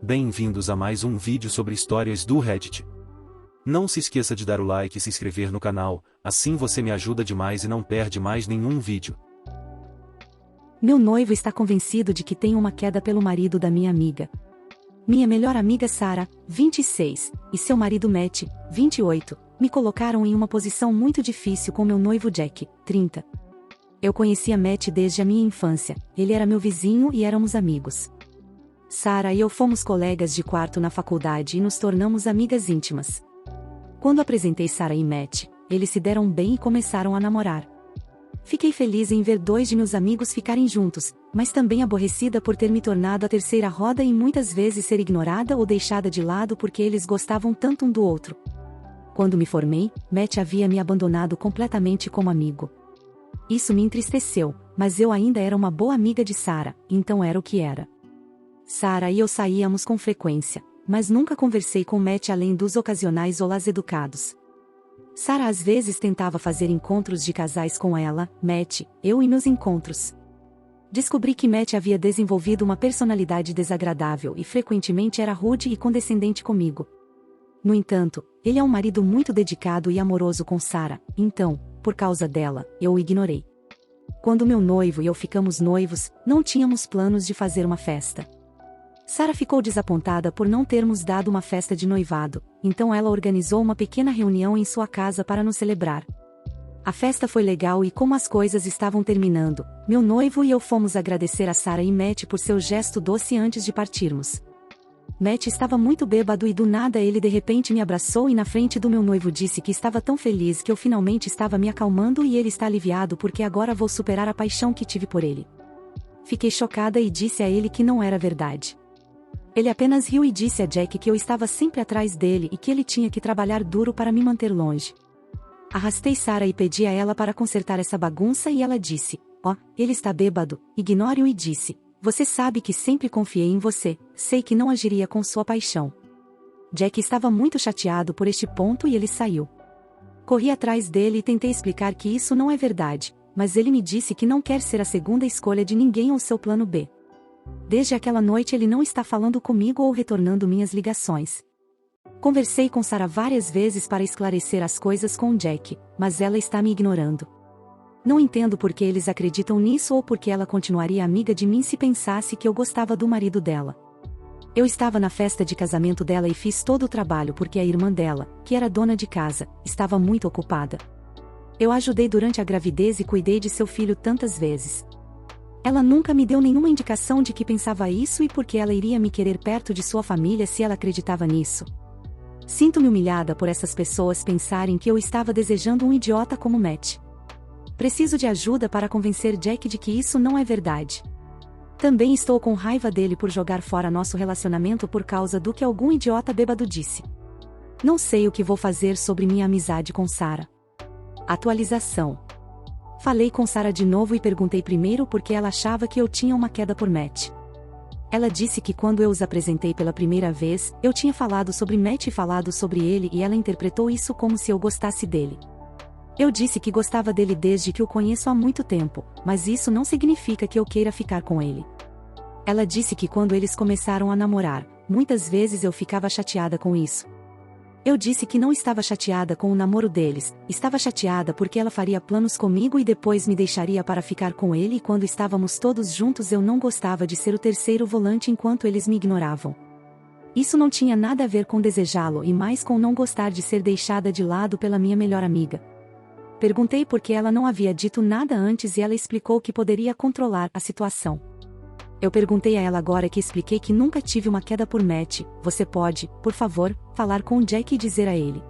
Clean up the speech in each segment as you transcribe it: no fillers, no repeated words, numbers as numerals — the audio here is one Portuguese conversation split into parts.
Bem-vindos a mais um vídeo sobre histórias do Reddit. Não se esqueça de dar o like e se inscrever no canal, assim você me ajuda demais e não perde mais nenhum vídeo. Meu noivo está convencido de que tenho uma queda pelo marido da minha amiga. Minha melhor amiga Sarah, 26, e seu marido Matt, 28, me colocaram em uma posição muito difícil com meu noivo Jack, 30. Eu conhecia Matt desde a minha infância, ele era meu vizinho e éramos amigos. Sarah e eu fomos colegas de quarto na faculdade e nos tornamos amigas íntimas. Quando apresentei Sarah e Matt, eles se deram bem e começaram a namorar. Fiquei feliz em ver dois de meus amigos ficarem juntos, mas também aborrecida por ter me tornado a terceira roda e muitas vezes ser ignorada ou deixada de lado porque eles gostavam tanto um do outro. Quando me formei, Matt havia me abandonado completamente como amigo. Isso me entristeceu, mas eu ainda era uma boa amiga de Sarah, então era o que era. Sarah e eu saíamos com frequência, mas nunca conversei com Matt além dos ocasionais olás educados. Sarah às vezes tentava fazer encontros de casais com ela, Matt, eu e meus encontros. Descobri que Matt havia desenvolvido uma personalidade desagradável e frequentemente era rude e condescendente comigo. No entanto, ele é um marido muito dedicado e amoroso com Sarah, então, por causa dela, eu o ignorei. Quando meu noivo e eu ficamos noivos, não tínhamos planos de fazer uma festa. Sarah ficou desapontada por não termos dado uma festa de noivado, então ela organizou uma pequena reunião em sua casa para nos celebrar. A festa foi legal e como as coisas estavam terminando, meu noivo e eu fomos agradecer a Sarah e Matt por seu gesto doce antes de partirmos. Matt estava muito bêbado e do nada ele de repente me abraçou e na frente do meu noivo disse que estava tão feliz que eu finalmente estava me acalmando e ele está aliviado porque agora vou superar a paixão que tive por ele. Fiquei chocada e disse a ele que não era verdade. Ele apenas riu e disse a Jack que eu estava sempre atrás dele e que ele tinha que trabalhar duro para me manter longe. Arrastei Sarah e pedi a ela para consertar essa bagunça e ela disse, ele está bêbado, ignore-o e disse, você sabe que sempre confiei em você, sei que não agiria com sua paixão. Jack estava muito chateado por este ponto e ele saiu. Corri atrás dele e tentei explicar que isso não é verdade, mas ele me disse que não quer ser a segunda escolha de ninguém ou seu plano B. Desde aquela noite ele não está falando comigo ou retornando minhas ligações. Conversei com Sarah várias vezes para esclarecer as coisas com Jack, mas ela está me ignorando. Não entendo por que eles acreditam nisso ou por que ela continuaria amiga de mim se pensasse que eu gostava do marido dela. Eu estava na festa de casamento dela e fiz todo o trabalho porque a irmã dela, que era dona de casa, estava muito ocupada. Eu ajudei durante a gravidez e cuidei de seu filho tantas vezes. Ela nunca me deu nenhuma indicação de que pensava isso e por que ela iria me querer perto de sua família se ela acreditava nisso. Sinto-me humilhada por essas pessoas pensarem que eu estava desejando um idiota como Matt. Preciso de ajuda para convencer Jack de que isso não é verdade. Também estou com raiva dele por jogar fora nosso relacionamento por causa do que algum idiota bêbado disse. Não sei o que vou fazer sobre minha amizade com Sarah. Atualização. Falei com Sarah de novo e perguntei primeiro por que ela achava que eu tinha uma queda por Matt. Ela disse que quando eu os apresentei pela primeira vez, eu tinha falado sobre Matt e falado sobre ele e ela interpretou isso como se eu gostasse dele. Eu disse que gostava dele desde que o conheço há muito tempo, mas isso não significa que eu queira ficar com ele. Ela disse que quando eles começaram a namorar, muitas vezes eu ficava chateada com isso. Eu disse que não estava chateada com o namoro deles, estava chateada porque ela faria planos comigo e depois me deixaria para ficar com ele e quando estávamos todos juntos eu não gostava de ser o terceiro volante enquanto eles me ignoravam. Isso não tinha nada a ver com desejá-lo e mais com não gostar de ser deixada de lado pela minha melhor amiga. Perguntei por que ela não havia dito nada antes e ela explicou que poderia controlar a situação. Eu perguntei a ela agora que expliquei que nunca tive uma queda por Matt, você pode, por favor, falar com o Jack e dizer a ele.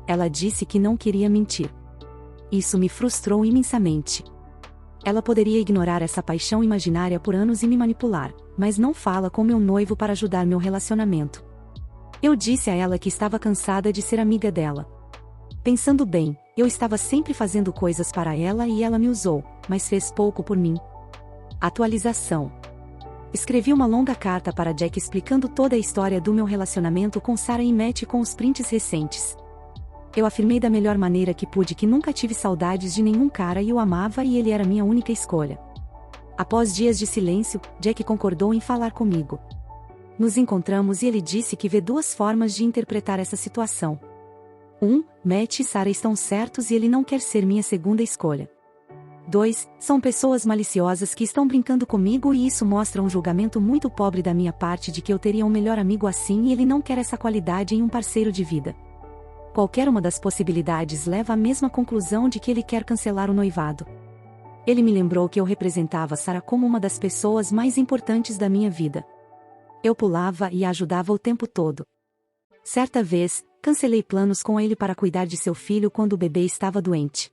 Ela disse que não queria mentir. Isso me frustrou imensamente. Ela poderia ignorar essa paixão imaginária por anos e me manipular, mas não fala com meu noivo para ajudar meu relacionamento. Eu disse a ela que estava cansada de ser amiga dela. Pensando bem, eu estava sempre fazendo coisas para ela e ela me usou, mas fez pouco por mim. Atualização. Escrevi uma longa carta para Jack explicando toda a história do meu relacionamento com Sarah e Matt com os prints recentes. Eu afirmei da melhor maneira que pude que nunca tive saudades de nenhum cara e o amava e ele era minha única escolha. Após dias de silêncio, Jack concordou em falar comigo. Nos encontramos e ele disse que vê duas formas de interpretar essa situação. 1. Matt e Sarah estão certos e ele não quer ser minha segunda escolha. 2. São pessoas maliciosas que estão brincando comigo e isso mostra um julgamento muito pobre da minha parte de que eu teria um melhor amigo assim e ele não quer essa qualidade em um parceiro de vida. Qualquer uma das possibilidades leva à mesma conclusão de que ele quer cancelar o noivado. Ele me lembrou que eu representava Sarah como uma das pessoas mais importantes da minha vida. Eu pulava e a ajudava o tempo todo. Certa vez, cancelei planos com ele para cuidar de seu filho quando o bebê estava doente.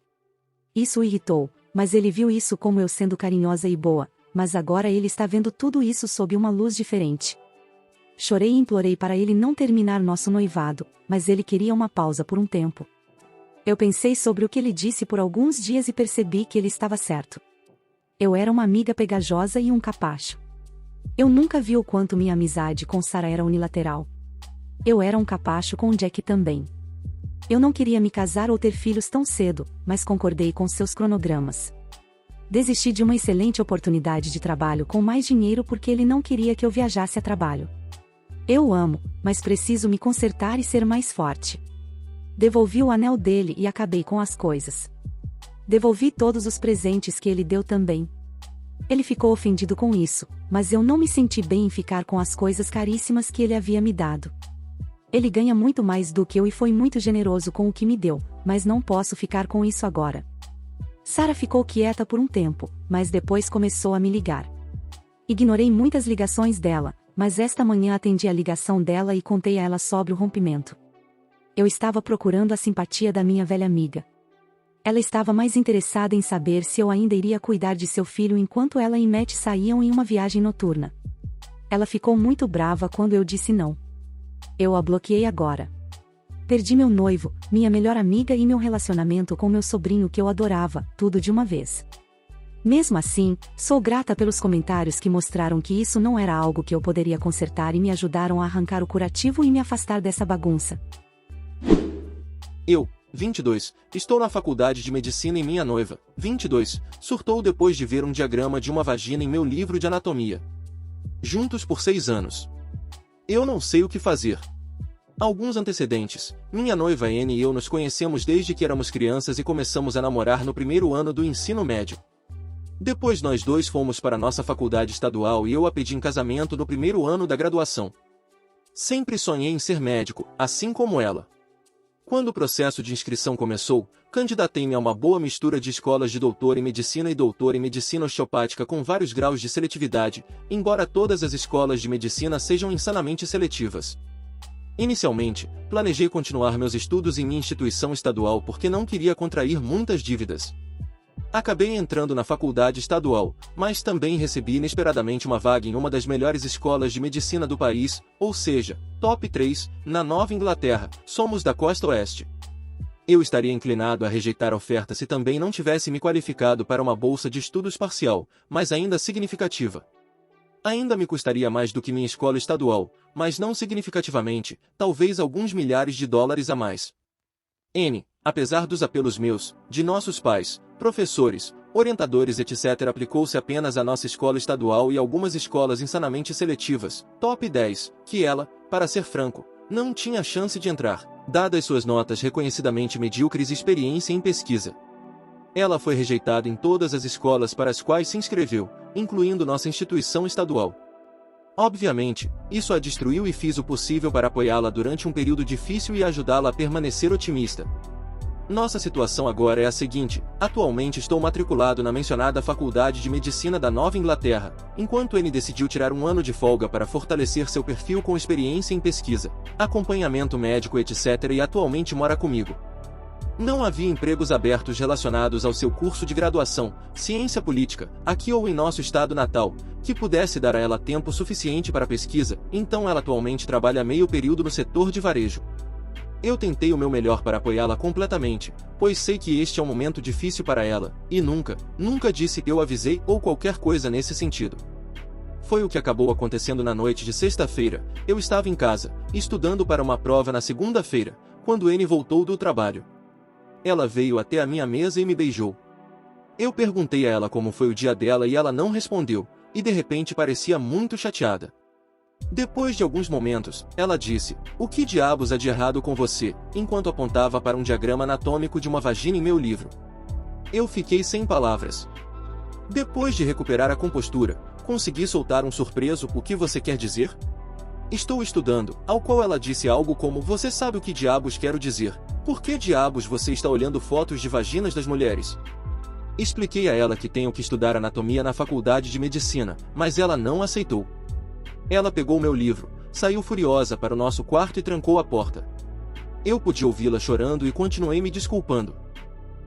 Isso o irritou, mas ele viu isso como eu sendo carinhosa e boa, mas agora ele está vendo tudo isso sob uma luz diferente. Chorei e implorei para ele não terminar nosso noivado, mas ele queria uma pausa por um tempo. Eu pensei sobre o que ele disse por alguns dias e percebi que ele estava certo. Eu era uma amiga pegajosa e um capacho. Eu nunca vi o quanto minha amizade com Sarah era unilateral. Eu era um capacho com Jack também. Eu não queria me casar ou ter filhos tão cedo, mas concordei com seus cronogramas. Desisti de uma excelente oportunidade de trabalho com mais dinheiro porque ele não queria que eu viajasse a trabalho. Eu o amo, mas preciso me consertar e ser mais forte. Devolvi o anel dele e acabei com as coisas. Devolvi todos os presentes que ele deu também. Ele ficou ofendido com isso, mas eu não me senti bem em ficar com as coisas caríssimas que ele havia me dado. Ele ganha muito mais do que eu e foi muito generoso com o que me deu, mas não posso ficar com isso agora. Sarah ficou quieta por um tempo, mas depois começou a me ligar. Ignorei muitas ligações dela, mas esta manhã atendi a ligação dela e contei a ela sobre o rompimento. Eu estava procurando a simpatia da minha velha amiga. Ela estava mais interessada em saber se eu ainda iria cuidar de seu filho enquanto ela e Matt saíam em uma viagem noturna. Ela ficou muito brava quando eu disse não. Eu a bloqueei agora. Perdi meu noivo, minha melhor amiga e meu relacionamento com meu sobrinho que eu adorava, tudo de uma vez. Mesmo assim, sou grata pelos comentários que mostraram que isso não era algo que eu poderia consertar e me ajudaram a arrancar o curativo e me afastar dessa bagunça. Eu, 22, estou na faculdade de medicina e minha noiva, 22, surtou depois de ver um diagrama de uma vagina em meu livro de anatomia. Juntos por 6 anos. Eu não sei o que fazer. Alguns antecedentes. Minha noiva Anne e eu nos conhecemos desde que éramos crianças e começamos a namorar no primeiro ano do ensino médio. Depois nós dois fomos para nossa faculdade estadual e eu a pedi em casamento no primeiro ano da graduação. Sempre sonhei em ser médico, assim como ela. Quando o processo de inscrição começou, candidatei-me a uma boa mistura de escolas de doutor em medicina e doutor em medicina osteopática com vários graus de seletividade, embora todas as escolas de medicina sejam insanamente seletivas. Inicialmente, planejei continuar meus estudos em minha instituição estadual porque não queria contrair muitas dívidas. Acabei entrando na faculdade estadual, mas também recebi inesperadamente uma vaga em uma das melhores escolas de medicina do país, ou seja, top 3, na Nova Inglaterra, somos da costa oeste. Eu estaria inclinado a rejeitar a oferta se também não tivesse me qualificado para uma bolsa de estudos parcial, mas ainda significativa. Ainda me custaria mais do que minha escola estadual, mas não significativamente, talvez alguns milhares de dólares a mais. N, apesar dos apelos meus, de nossos pais, professores, orientadores etc. aplicou-se apenas à nossa escola estadual e algumas escolas insanamente seletivas, top 10, que ela, para ser franco, não tinha chance de entrar, dadas suas notas reconhecidamente medíocres e experiência em pesquisa. Ela foi rejeitada em todas as escolas para as quais se inscreveu, incluindo nossa instituição estadual. Obviamente, isso a destruiu e fiz o possível para apoiá-la durante um período difícil e ajudá-la a permanecer otimista. Nossa situação agora é a seguinte: atualmente estou matriculado na mencionada Faculdade de Medicina da Nova Inglaterra, enquanto ele decidiu tirar um ano de folga para fortalecer seu perfil com experiência em pesquisa, acompanhamento médico etc. e atualmente mora comigo. Não havia empregos abertos relacionados ao seu curso de graduação, ciência política, aqui ou em nosso estado natal, que pudesse dar a ela tempo suficiente para pesquisa, então ela atualmente trabalha meio período no setor de varejo. Eu tentei o meu melhor para apoiá-la completamente, pois sei que este é um momento difícil para ela, e nunca disse eu avisei ou qualquer coisa nesse sentido. Foi o que acabou acontecendo na noite de sexta-feira. Eu estava em casa, estudando para uma prova na segunda-feira, quando Anne voltou do trabalho. Ela veio até a minha mesa e me beijou. Eu perguntei a ela como foi o dia dela e ela não respondeu, e de repente parecia muito chateada. Depois de alguns momentos, ela disse: "O que diabos há de errado com você?", enquanto apontava para um diagrama anatômico de uma vagina em meu livro. Eu fiquei sem palavras. Depois de recuperar a compostura, consegui soltar um surpreso: "O que você quer dizer?" "Estou estudando", ao qual ela disse algo como: "Você sabe o que diabos quero dizer? Por que diabos você está olhando fotos de vaginas das mulheres?" Expliquei a ela que tenho que estudar anatomia na faculdade de medicina, mas ela não aceitou. Ela pegou meu livro, saiu furiosa para o nosso quarto e trancou a porta. Eu pude ouvi-la chorando e continuei me desculpando.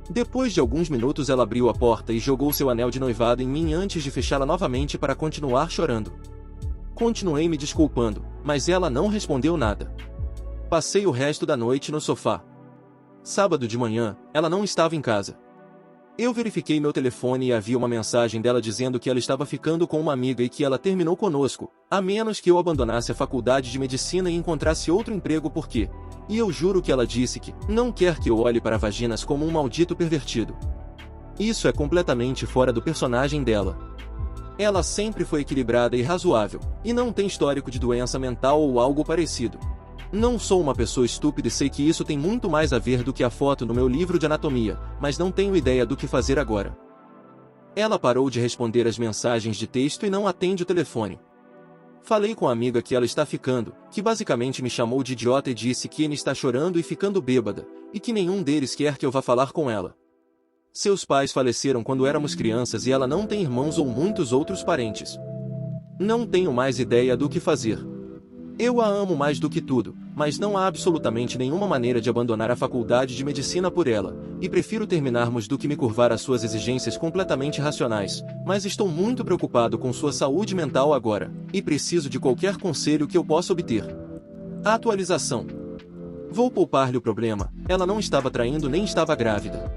Depois de alguns minutos ela abriu a porta e jogou seu anel de noivado em mim antes de fechá-la novamente para continuar chorando. Continuei me desculpando, mas ela não respondeu nada. Passei o resto da noite no sofá. Sábado de manhã, ela não estava em casa. Eu verifiquei meu telefone e havia uma mensagem dela dizendo que ela estava ficando com uma amiga e que ela terminou conosco, a menos que eu abandonasse a faculdade de medicina e encontrasse outro emprego porque... E eu juro que ela disse que não quer que eu olhe para vaginas como um maldito pervertido. Isso é completamente fora do personagem dela. Ela sempre foi equilibrada e razoável, e não tem histórico de doença mental ou algo parecido. Não sou uma pessoa estúpida e sei que isso tem muito mais a ver do que a foto no meu livro de anatomia, mas não tenho ideia do que fazer agora. Ela parou de responder as mensagens de texto e não atende o telefone. Falei com a amiga que ela está ficando, que basicamente me chamou de idiota e disse que Anne está chorando e ficando bêbada, e que nenhum deles quer que eu vá falar com ela. Seus pais faleceram quando éramos crianças e ela não tem irmãos ou muitos outros parentes. Não tenho mais ideia do que fazer. Eu a amo mais do que tudo, mas não há absolutamente nenhuma maneira de abandonar a faculdade de medicina por ela, e prefiro terminarmos do que me curvar às suas exigências completamente racionais, mas estou muito preocupado com sua saúde mental agora, e preciso de qualquer conselho que eu possa obter. Atualização. Vou poupar-lhe o problema, ela não estava traindo nem estava grávida.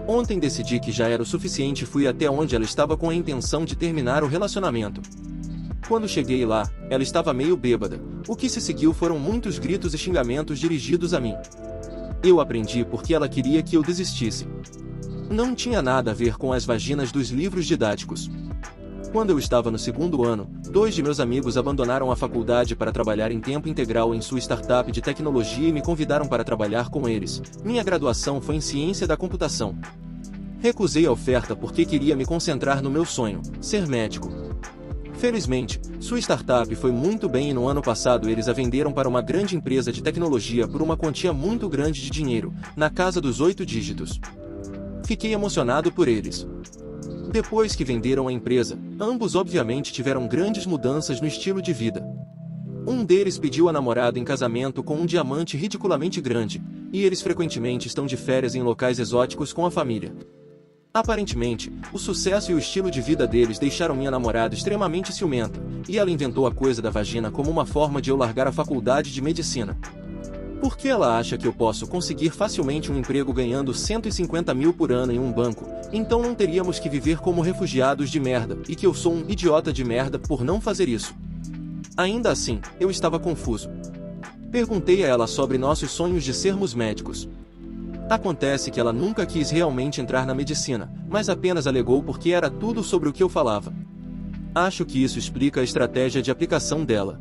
Ontem decidi que já era o suficiente e fui até onde ela estava com a intenção de terminar o relacionamento. Quando cheguei lá, ela estava meio bêbada. O que se seguiu foram muitos gritos e xingamentos dirigidos a mim. Eu aprendi porque ela queria que eu desistisse. Não tinha nada a ver com as vaginas dos livros didáticos. Quando eu estava no segundo ano, 2 de meus amigos abandonaram a faculdade para trabalhar em tempo integral em sua startup de tecnologia e me convidaram para trabalhar com eles. Minha graduação foi em ciência da computação. Recusei a oferta porque queria me concentrar no meu sonho, ser médico. Felizmente, sua startup foi muito bem e no ano passado eles a venderam para uma grande empresa de tecnologia por uma quantia muito grande de dinheiro, na casa dos 8 dígitos. Fiquei emocionado por eles. Depois que venderam a empresa, ambos obviamente tiveram grandes mudanças no estilo de vida. Um deles pediu a namorada em casamento com um diamante ridiculamente grande, e eles frequentemente estão de férias em locais exóticos com a família. Aparentemente, o sucesso e o estilo de vida deles deixaram minha namorada extremamente ciumenta, e ela inventou a coisa da vagina como uma forma de eu largar a faculdade de medicina. Porque ela acha que eu posso conseguir facilmente um emprego ganhando 150 mil por ano em um banco, então não teríamos que viver como refugiados de merda, e que eu sou um idiota de merda por não fazer isso. Ainda assim, eu estava confuso. Perguntei a ela sobre nossos sonhos de sermos médicos. Acontece que ela nunca quis realmente entrar na medicina, mas apenas alegou porque era tudo sobre o que eu falava. Acho que isso explica a estratégia de aplicação dela.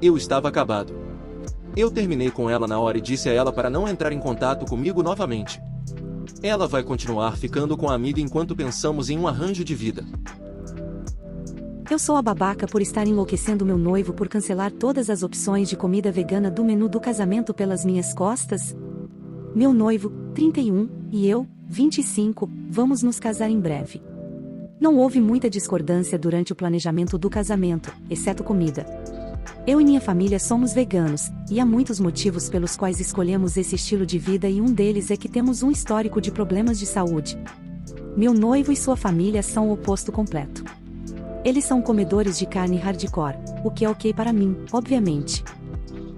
Eu estava acabado. Eu terminei com ela na hora e disse a ela para não entrar em contato comigo novamente. Ela vai continuar ficando com a amiga enquanto pensamos em um arranjo de vida. Eu sou a babaca por estar enlouquecendo meu noivo por cancelar todas as opções de comida vegana do menu do casamento pelas minhas costas? Meu noivo, 31, e eu, 25, vamos nos casar em breve. Não houve muita discordância durante o planejamento do casamento, exceto comida. Eu e minha família somos veganos, e há muitos motivos pelos quais escolhemos esse estilo de vida e um deles é que temos um histórico de problemas de saúde. Meu noivo e sua família são o oposto completo. Eles são comedores de carne hardcore, o que é ok para mim, obviamente.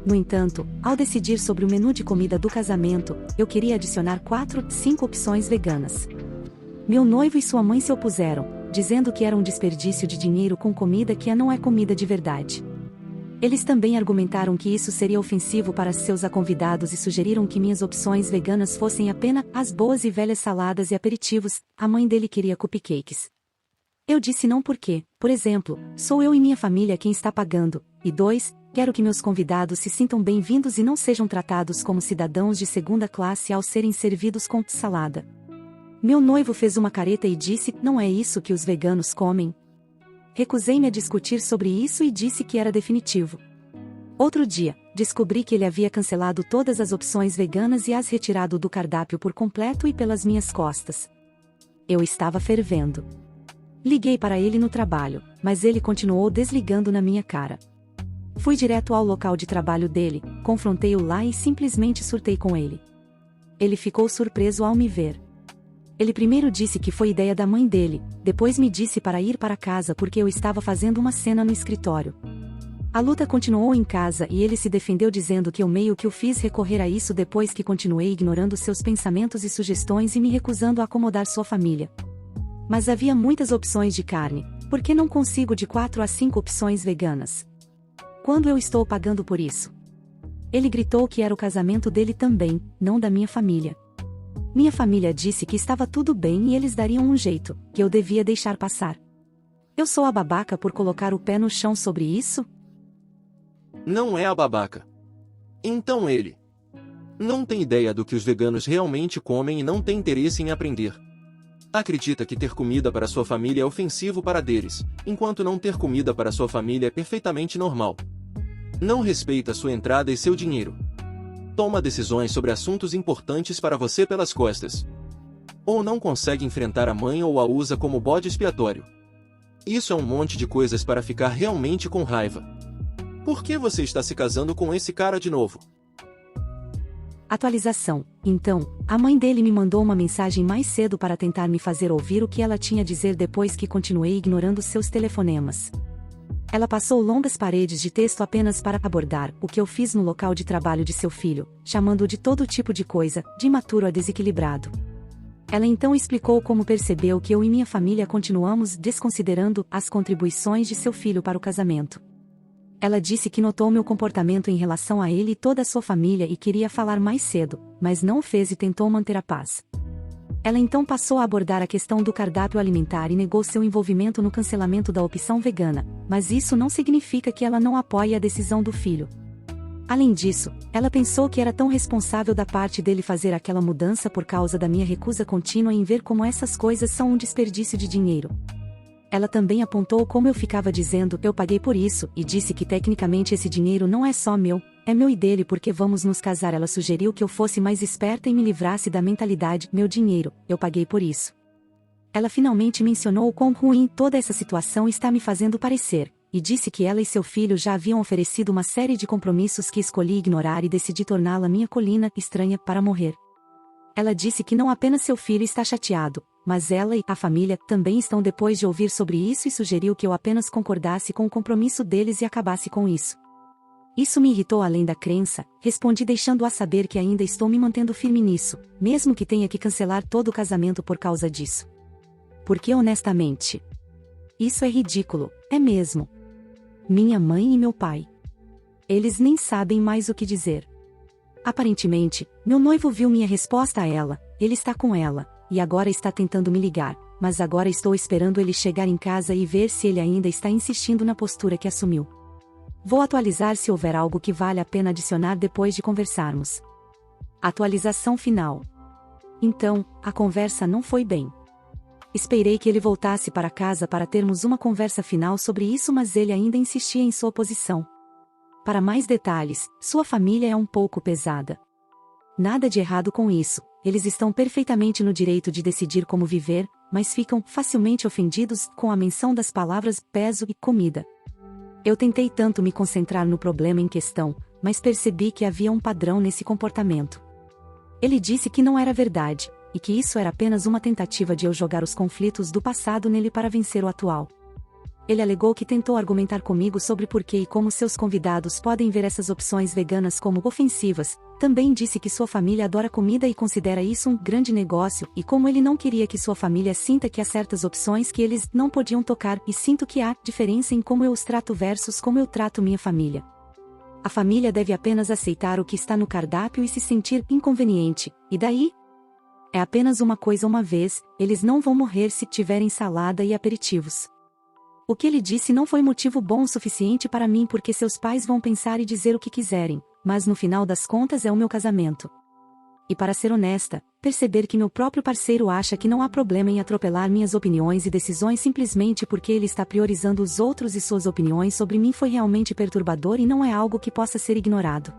No entanto, ao decidir sobre o menu de comida do casamento, eu queria adicionar 5 opções veganas. Meu noivo e sua mãe se opuseram, dizendo que era um desperdício de dinheiro com comida que não é comida de verdade. Eles também argumentaram que isso seria ofensivo para seus convidados e sugeriram que minhas opções veganas fossem apenas as boas e velhas saladas e aperitivos. A mãe dele queria cupcakes. Eu disse não porque, por exemplo, sou eu e minha família quem está pagando, e 2, quero que meus convidados se sintam bem-vindos e não sejam tratados como cidadãos de segunda classe ao serem servidos com salada. Meu noivo fez uma careta e disse, não é isso que os veganos comem? Recusei-me a discutir sobre isso e disse que era definitivo. Outro dia, descobri que ele havia cancelado todas as opções veganas e as retirado do cardápio por completo e pelas minhas costas. Eu estava fervendo. Liguei para ele no trabalho, mas ele continuou desligando na minha cara. Fui direto ao local de trabalho dele, confrontei-o lá e simplesmente surtei com ele. Ele ficou surpreso ao me ver. Ele primeiro disse que foi ideia da mãe dele, depois me disse para ir para casa porque eu estava fazendo uma cena no escritório. A luta continuou em casa e ele se defendeu dizendo que eu meio que o fiz recorrer a isso depois que continuei ignorando seus pensamentos e sugestões e me recusando a acomodar sua família. Mas havia muitas opções de carne, por que não consigo de 4 a 5 opções veganas? Quando eu estou pagando por isso? Ele gritou que era o casamento dele também, não da minha família. Minha família disse que estava tudo bem e eles dariam um jeito, que eu devia deixar passar. Eu sou a babaca por colocar o pé no chão sobre isso? Não é a babaca. Então ele não tem ideia do que os veganos realmente comem e não tem interesse em aprender. Acredita que ter comida para sua família é ofensivo para deles, enquanto não ter comida para sua família é perfeitamente normal. Não respeita sua entrada e seu dinheiro. Toma decisões sobre assuntos importantes para você pelas costas. Ou não consegue enfrentar a mãe ou a usa como bode expiatório. Isso é um monte de coisas para ficar realmente com raiva. Por que você está se casando com esse cara de novo? Atualização. Então, a mãe dele me mandou uma mensagem mais cedo para tentar me fazer ouvir o que ela tinha a dizer depois que continuei ignorando seus telefonemas. Ela passou longas paredes de texto apenas para abordar o que eu fiz no local de trabalho de seu filho, chamando-o de todo tipo de coisa, de imaturo a desequilibrado. Ela então explicou como percebeu que eu e minha família continuamos desconsiderando as contribuições de seu filho para o casamento. Ela disse que notou meu comportamento em relação a ele e toda a sua família e queria falar mais cedo, mas não o fez e tentou manter a paz. Ela então passou a abordar a questão do cardápio alimentar e negou seu envolvimento no cancelamento da opção vegana, mas isso não significa que ela não apoie a decisão do filho. Além disso, ela pensou que era tão responsável da parte dele fazer aquela mudança por causa da minha recusa contínua em ver como essas coisas são um desperdício de dinheiro. Ela também apontou como eu ficava dizendo eu paguei por isso e disse que tecnicamente esse dinheiro não é só meu, é meu e dele porque vamos nos casar. Ela sugeriu que eu fosse mais esperta e me livrasse da mentalidade meu dinheiro, eu paguei por isso. Ela finalmente mencionou o quão ruim toda essa situação está me fazendo parecer, e disse que ela e seu filho já haviam oferecido uma série de compromissos que escolhi ignorar e decidi torná-la minha colina estranha para morrer. Ela disse que não apenas seu filho está chateado, mas ela e a família também estão depois de ouvir sobre isso e sugeriu que eu apenas concordasse com o compromisso deles e acabasse com isso. Isso me irritou além da crença, respondi deixando-a saber que ainda estou me mantendo firme nisso, mesmo que tenha que cancelar todo o casamento por causa disso. Porque honestamente, isso é ridículo, é mesmo. Minha mãe e meu pai. Eles nem sabem mais o que dizer. Aparentemente, meu noivo viu minha resposta a ela, ele está com ela, e agora está tentando me ligar, mas agora estou esperando ele chegar em casa e ver se ele ainda está insistindo na postura que assumiu. Vou atualizar se houver algo que vale a pena adicionar depois de conversarmos. Atualização final. Então, a conversa não foi bem. Esperei que ele voltasse para casa para termos uma conversa final sobre isso, mas ele ainda insistia em sua posição. Para mais detalhes, sua família é um pouco pesada. Nada de errado com isso, eles estão perfeitamente no direito de decidir como viver, mas ficam facilmente ofendidos com a menção das palavras peso e comida. Eu tentei tanto me concentrar no problema em questão, mas percebi que havia um padrão nesse comportamento. Ele disse que não era verdade, e que isso era apenas uma tentativa de eu jogar os conflitos do passado nele para vencer o atual. Ele alegou que tentou argumentar comigo sobre por que e como seus convidados podem ver essas opções veganas como ofensivas. Também disse que sua família adora comida e considera isso um grande negócio, e como ele não queria que sua família sinta que há certas opções que eles não podiam tocar, e sinto que há diferença em como eu os trato versus como eu trato minha família. A família deve apenas aceitar o que está no cardápio e se sentir inconveniente, e daí? É apenas uma coisa uma vez, eles não vão morrer se tiverem salada e aperitivos. O que ele disse não foi motivo bom o suficiente para mim porque seus pais vão pensar e dizer o que quiserem, mas no final das contas é o meu casamento. E para ser honesta, perceber que meu próprio parceiro acha que não há problema em atropelar minhas opiniões e decisões simplesmente porque ele está priorizando os outros e suas opiniões sobre mim foi realmente perturbador e não é algo que possa ser ignorado.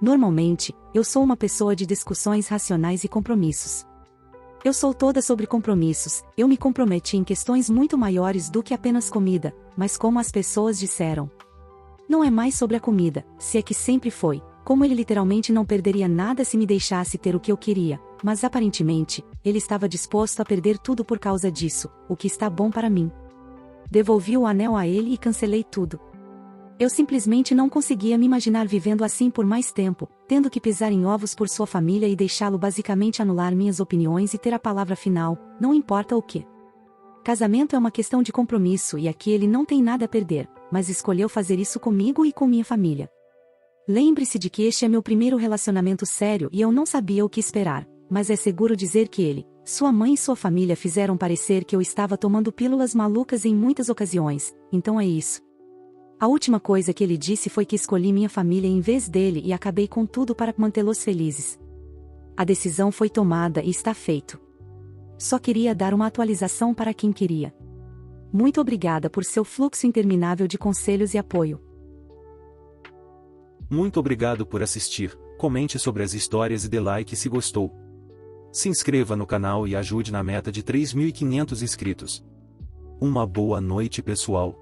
Normalmente, eu sou uma pessoa de discussões racionais e compromissos. Eu sou toda sobre compromissos, eu me comprometi em questões muito maiores do que apenas comida, mas como as pessoas disseram. Não é mais sobre a comida, se é que sempre foi, como ele literalmente não perderia nada se me deixasse ter o que eu queria, mas aparentemente, ele estava disposto a perder tudo por causa disso, o que está bom para mim. Devolvi o anel a ele e cancelei tudo. Eu simplesmente não conseguia me imaginar vivendo assim por mais tempo, tendo que pisar em ovos por sua família e deixá-lo basicamente anular minhas opiniões e ter a palavra final, não importa o que. Casamento é uma questão de compromisso e aqui ele não tem nada a perder, mas escolheu fazer isso comigo e com minha família. Lembre-se de que este é meu primeiro relacionamento sério e eu não sabia o que esperar, mas é seguro dizer que ele, sua mãe e sua família fizeram parecer que eu estava tomando pílulas malucas em muitas ocasiões, então é isso. A última coisa que ele disse foi que escolhi minha família em vez dele e acabei com tudo para mantê-los felizes. A decisão foi tomada e está feito. Só queria dar uma atualização para quem queria. Muito obrigada por seu fluxo interminável de conselhos e apoio. Muito obrigado por assistir, comente sobre as histórias e dê like se gostou. Se inscreva no canal e ajude na meta de 3.500 inscritos. Uma boa noite pessoal.